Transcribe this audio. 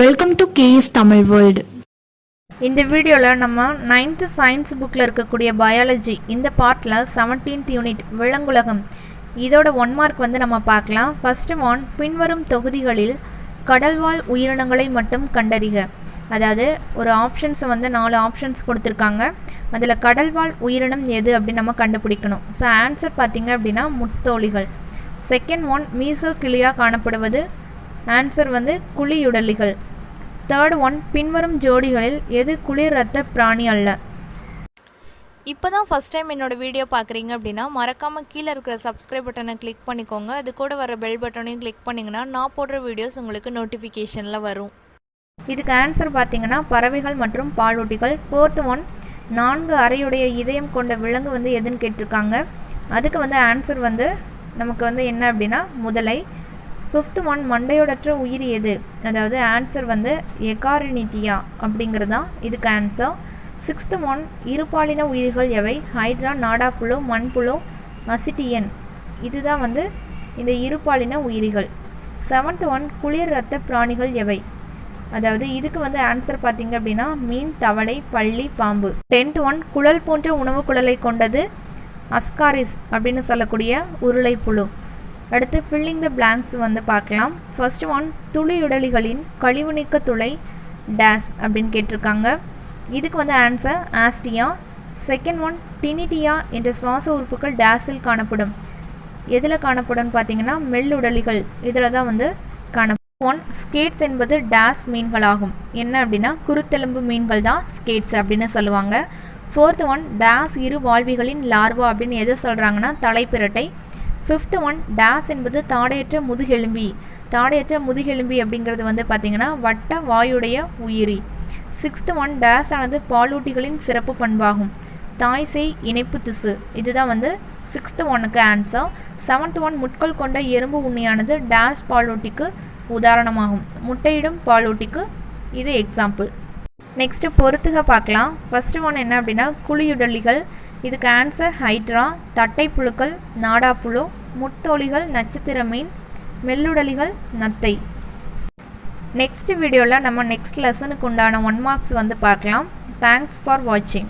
Welcome to KS Tamil world. இந்த வீடியோவில் நம்ம 9th சயின்ஸ் புக்கில் இருக்கக்கூடிய பயாலஜி இந்த பார்ட்டில் 17th யூனிட் விலங்குலகம் இதோட 1 மார்க் நம்ம பார்க்கலாம். ஃபர்ஸ்ட் ஒன், பின்வரும் தொகுதிகளில் கடல்வாழ் உயிரினங்களை மட்டும் கண்டறிக. அதாவது ஒரு ஆப்ஷன்ஸ் 4 ஆப்ஷன்ஸ் கொடுத்துருக்காங்க. அதில் கடல்வாழ் உயிரினம் எது அப்படின்னு நம்ம கண்டுபிடிக்கணும். ஸோ ஆன்சர் பார்த்தீங்க அப்படின்னா முத்தோலிகள். செகண்ட் ஒன், மீசோகிலியா காணப்படுவது. ஆன்சர் குழியுடலிகள். தேர்ட் ஒன், பின்வரும் ஜோடிகளில் எது குளிர் இரத்த பிராணி அல்ல. இப்போ தான் ஃபஸ்ட் டைம் என்னோட வீடியோ பார்க்குறீங்க அப்படின்னா மறக்காமல் கீழே இருக்கிற சப்ஸ்கிரைப் பட்டனை கிளிக் பண்ணிக்கோங்க. அது கூட வர பெல் பட்டனையும் கிளிக் பண்ணிங்கன்னா நான் போடுற வீடியோஸ் உங்களுக்கு நோட்டிஃபிகேஷனில் வரும். இதுக்கு ஆன்சர் பார்த்தீங்கன்னா பறவைகள் மற்றும் பாலூட்டிகள். ஃபோர்த் ஒன், 4 அறையுடைய இதயம் கொண்ட விலங்கு எதுன்னு கேட்டிருக்காங்க. அதுக்கு ஆன்சர் நமக்கு என்ன அப்படின்னா முதலை. ஃபிஃப்த் ஒன், மண்டையோடற்ற உயிரி எது. அதாவது ஆன்சர் எகாரினிட்டியா அப்படிங்கிறது தான் இதுக்கு ஆன்சர். சிக்ஸ்த் ஒன், இருபாலின உயிரிகள் எவை. ஹைட்ரா, நாடாப்புழு, மண்புழு, அசிட்டியன். இதுதான் இந்த இருபாலின உயிரிகள். செவன்த் ஒன், குளிர் இரத்த பிராணிகள் எவை. அதாவது இதுக்கு ஆன்சர் பார்த்தீங்க அப்படின்னா மீன், தவளை, பள்ளி, பாம்பு. 10th ஒன், குழல் போன்ற உணவு குழலை கொண்டது. அஸ்காரிஸ் அப்படின்னு சொல்லக்கூடிய உருளை புழு. அடுத்து ஃபில்லிங் த பிளாங்க்ஸ் பார்க்கலாம். ஃபர்ஸ்ட் ஒன், துளியுடலிகளின் கழிவு நீக்க துளை டேஸ் அப்படின்னு கேட்டிருக்காங்க. இதுக்கு ஆன்சர் ஆஸ்டியா. செகண்ட் ஒன், டினிட்டியா என்ற சுவாச உறுப்புகள் டேஸில் காணப்படும். எதில் காணப்படும் பார்த்தீங்கன்னா மெல்லுடலிகள் இதில் தான் காணப்படும். ஒன், ஸ்கேட்ஸ் என்பது டேஸ் மீன்களாகும். என்ன அப்படின்னா குருத்தெலும்பு மீன்கள் தான் ஸ்கேட்ஸ் அப்படின்னு சொல்லுவாங்க. ஃபோர்த் ஒன், டேஸ் இரு வாழ்விகளின் லார்வா அப்படின்னு எது சொல்கிறாங்கன்னா தலைப்பிரட்டை. ஃபிஃப்த் ஒன், டேஸ் என்பது தாடையற்ற முதுகெலும்பி. தாடையற்ற முதுகெலும்பி அப்படிங்கிறது பார்த்திங்கன்னா வட்ட வாயுடைய உயிரி. சிக்ஸ்த் ஒன், டேஸ் ஆனது பாலூட்டிகளின் சிறப்பு பண்பாகும். தாய் சேய் இணைப்பு திசு. இதுதான் சிக்ஸ்த் ஒன்னுக்கு ஆன்சர். செவன்த் ஒன், முட்கள் கொண்ட எறும்பு உண்ணியானது டேஸ் பாலூட்டிக்கு உதாரணமாகும். முட்டையிடும் பாலூட்டிக்கு இது எக்ஸாம்பிள். நெக்ஸ்ட்டு பொறுத்துக பார்க்கலாம். ஃபர்ஸ்ட் ஒன் என்ன அப்படின்னா குழியுடலிகள். இதுக்கு ஆன்சர் ஹைட்ரா. தட்டை புழுக்கள் நாடாப்புழு, முத்தோலிகள் நட்சத்திர மீன், மெல்லுடலிகள் நத்தை. நெக்ஸ்ட் வீடியோவில் நம்ம நெக்ஸ்ட் லெசனுக்கு உண்டான 1 மார்க்ஸ் பார்க்கலாம். தேங்க்ஸ் ஃபார் வாட்சிங்.